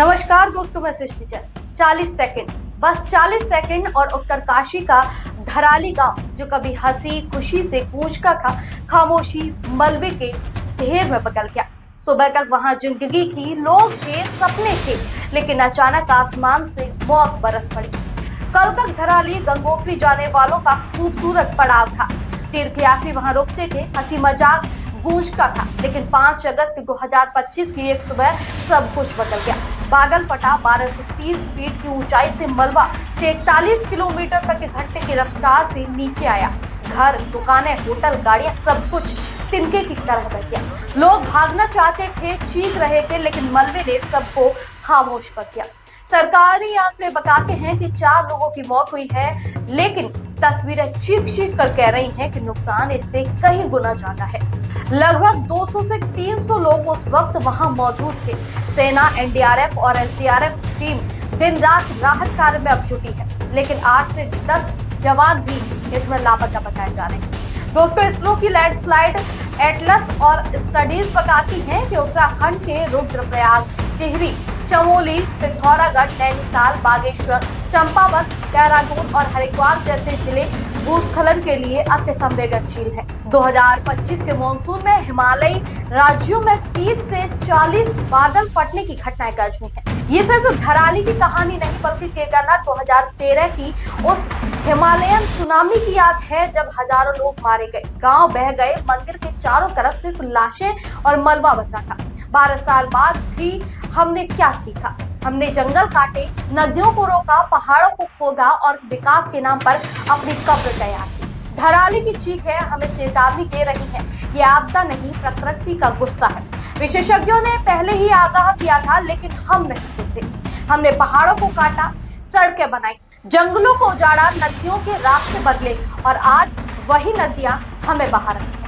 नमस्कार दोस्तों, मैं सृष्टि चंद। 40 सेकंड, बस 40 सेकंड और उत्तरकाशी का धराली गांव जो कभी हंसी खुशी से गूंजता था, खामोशी मलबे के ढेर में बदल गया। सुबह तक वहां जिंदगी थी, लोग थे, सपने थे, लेकिन अचानक आसमान से मौत बरस पड़ी। कल तक धराली गंगोत्री जाने वालों का खूबसूरत पड़ाव था। तीर्थयात्री वहां रुकते थे, हंसी मजाक गूंजता था, लेकिन 5 अगस्त 2025 की एक सुबह सब कुछ बदल गया। बादल फटा, 1230 फीट की ऊंचाई से मलबा 43 किलोमीटर प्रति घंटे की रफ्तार से नीचे आया। घर, दुकानें, होटल, गाड़ियां, सब कुछ तिनके की तरह बह गया। लोग भागना चाहते थे, चीख रहे थे, लेकिन मलबे ने सबको खामोश कर दिया। सरकारी आंकड़े बताते हैं कि 4 लोगों की मौत हुई है, लेकिन तस्वीरें चीख चीख कर कह रही हैं कि नुकसान इससे कहीं गुना ज्यादा है। लगभग 200 से 300 लोग उस वक्त वहां मौजूद थे। सेना, एनडीआरएफ और एसडीआरएफ टीम दिन रात राहत कार्य में अब जुटी है, लेकिन 8 से 10 जवान भी इसमें लापता बताए जा रहे हैं। दोस्तों, इसरो की लैंडस्लाइड एटलस और स्टडीज बताती हैं कि उत्तराखंड के रुद्रप्रयाग, टिहरी, चमोली, पिथौरागढ़, नैनीताल, बागेश्वर, चंपावत, देहरादून और हरिद्वार जैसे जिले भूस्खलन के लिए अति संवेदनशील है। 2025 के मानसून में हिमालयी राज्यों में 30 से 40 बादल फटने की घटनाएं दर्ज हुई हैं। ये सिर्फ धराली की कहानी नहीं, बल्कि केदारनाथ 2013 की उस हिमालयन सुनामी की याद है, जब हजारों लोग मारे गए, गांव बह गए, मंदिर के चारों तरफ सिर्फ लाशें और मलबा बचा था। 12 साल बाद भी हमने क्या सीखा? हमने जंगल काटे, नदियों को रोका, पहाड़ों को खोदा और विकास के नाम पर अपनी कब्र तैयार की। धराली की चीख है, हमें चेतावनी दे रही है। ये आपदा नहीं, प्रकृति का गुस्सा है। विशेषज्ञों ने पहले ही आगाह किया था, लेकिन हम नहीं सुनते। हमने पहाड़ों को काटा, सड़कें बनाई, जंगलों को उजाड़ा, नदियों के रास्ते बदले, और आज वही नदियां हमें बहा रही हैं।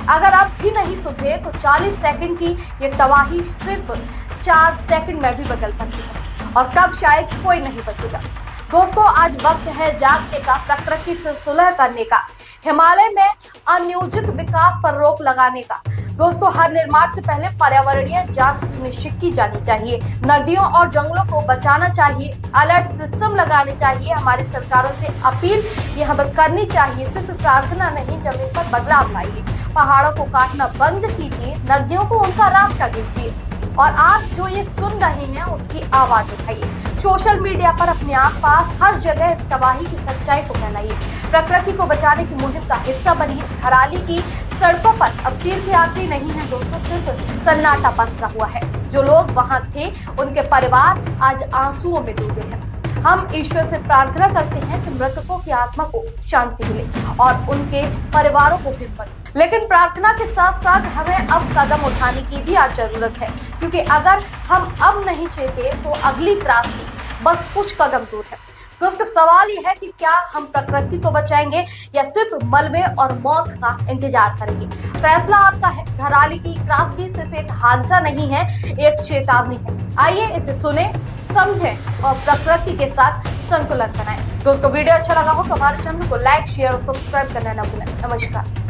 अगर अब भी नहीं सुधरे तो 40 सेकंड की ये तबाही सिर्फ 4 सेकंड में भी बदल सकती है, और तब शायद कोई नहीं बचेगा। दोस्तों, आज वक्त है जागने का, प्रकृति से सुलह करने का, हिमालय में अनियोजित विकास पर रोक लगाने का। दोस्तों, हर निर्माण से पहले पर्यावरणीय जांच सुनिश्चित की जानी चाहिए। नदियों और जंगलों को बचाना चाहिए, अलर्ट सिस्टम लगाने चाहिए। हमारी सरकारों से अपील यहाँ पर करनी चाहिए, सिर्फ प्रार्थना नहीं, जमीन पर बदलाव लाइए। पहाड़ों को काटना बंद कीजिए, नदियों को उनका रास्ता दीजिए, और आप जो ये सुन रहे हैं उसकी आवाज उठाइए। सोशल मीडिया पर अपने आसपास हर जगह इस तबाही की सच्चाई को फैलाइए। प्रकृति को बचाने की मुहिम का हिस्सा बनिए। धराली की सड़कों पर अब तीर्थयात्री नहीं है दोस्तों, सिर्फ सन्नाटा पसरा हुआ है। जो लोग वहां थे, उनके परिवार आज आंसुओं में डूबे हैं। हम ईश्वर से प्रार्थना करते हैं कि मृतकों की आत्मा को शांति मिले और उनके परिवारों को हिम्मत। लेकिन प्रार्थना के साथ साथ हमें अब कदम उठाने की भी आज जरूरत है, क्योंकि अगर हम अब नहीं चेते तो अगली क्रांति बस कुछ कदम दूर है। दोस्तों, सवाल यह है कि क्या हम प्रकृति को बचाएंगे या सिर्फ मलबे और मौत का इंतजार करेंगे? फैसला आपका है। धराली की क्रांति सिर्फ एक हादसा नहीं है, एक चेतावनी है। आइए इसे सुने, समझें और प्रकृति के साथ संतुलन बनाएं। दोस्तों, वीडियो अच्छा लगा हो तो हमारे चैनल को लाइक, शेयर और सब्सक्राइब करना न भूलें। नमस्कार।